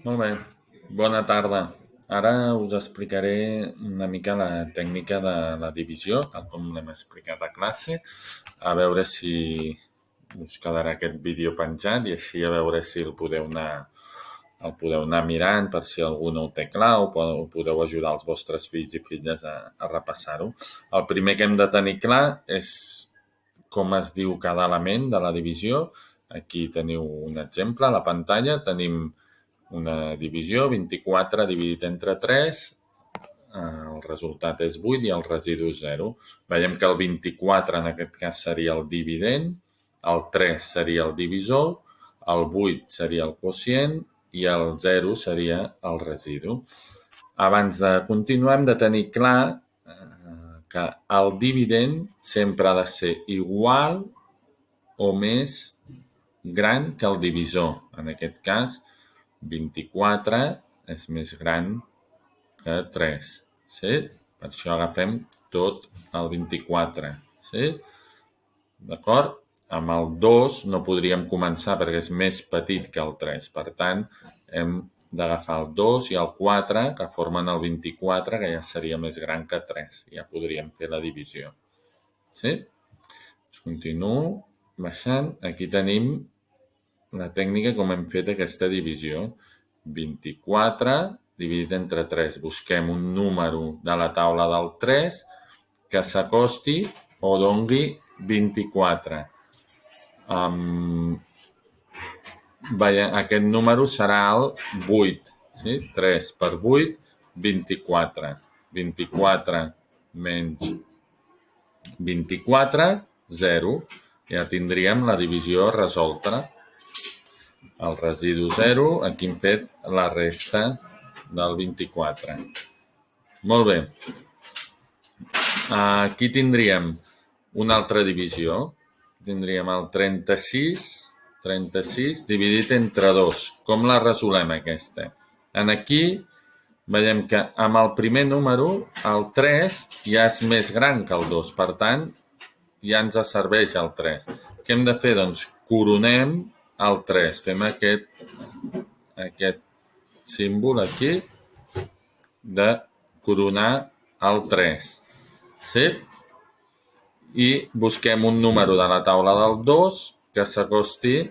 Molt bé, bona tarda. Ara us explicaré una mica la tècnica de la divisió, tal com l'hem explicat a classe, a veure si us quedarà aquest vídeo penjat i així a veure si el podeu anar mirant per si algú no ho té clar o podeu ajudar els vostres fills i filles a repassar-ho. El primer que hem de tenir clar és com es diu cada element de la divisió. Aquí teniu un exemple a la pantalla. Tenim una divisió, 24 dividit entre 3, el resultat és 8 i el residu és 0. Veiem que el 24 en aquest cas seria el dividend, el 3 seria el divisor, el 8 seria el quocient i el 0 seria el residu. Abans de continuar hem de tenir clar que el dividend sempre ha de ser igual o més gran que el divisor. En aquest cas, 24 és més gran que 3, sí? Per això agafem tot el 24, sí? D'acord? Amb el 2 no podríem començar perquè és més petit que el 3. Per tant, hem d'agafar el 2 i el 4, que formen el 24, que ja seria més gran que 3. Ja podríem fer la divisió. Sí? Continuo baixant. Aquí tenim la tècnica com hem fet aquesta divisió. 24 dividit entre 3. Busquem un número de la taula del 3 que s'acosti o doni 24. Aquest número serà el 8. Sí? 3 per 8, 24. 24 menys 24, 0. Ja tindríem la divisió resolta. El residu 0, aquí hem fet la resta del 24. Molt bé. Aquí tindríem una altra divisió. Tindríem el 36 dividit entre 2. Com la resolem, aquesta? Aquí veiem que amb el primer número, el 3 ja és més gran que el 2. Per tant, ja ens serveix el 3. Què hem de fer? Doncs coronem el 3. Fem aquest símbol aquí de coronar el 3. Sí? I busquem un número de la taula del 2 que s'acosti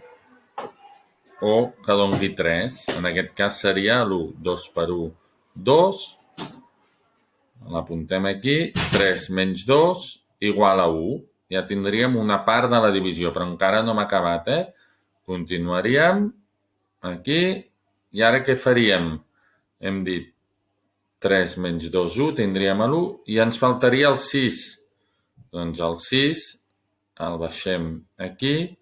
o que doni 3. En aquest cas seria l'1. 2 per 1, 2. L'apuntem aquí. 3 menys 2 igual a 1. Ja tindríem una part de la divisió, però encara no hem acabat, Continuaríem aquí. I ara què faríem? Hem dit 3 menys 2, 1. Tindríem l'1 i ens faltaria el 6. Doncs el 6 el baixem aquí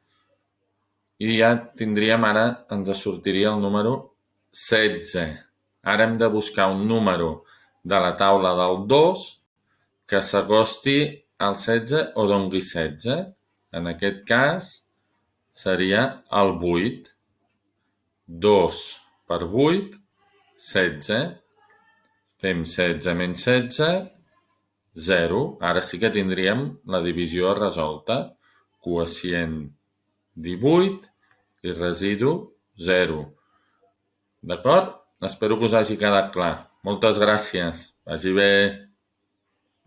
i ja tindríem, ara ens sortiria el número 16. Ara hem de buscar un número de la taula del 2 que s'acosti al 16 o doni 16. En aquest cas seria el 8. 2 per 8, 16. Fem 16 menys 16, 0. Ara sí que tindríem la divisió resolta. Quocient 18 i residu 0. D'acord? Espero que us hagi quedat clar. Moltes gràcies. Vagi bé.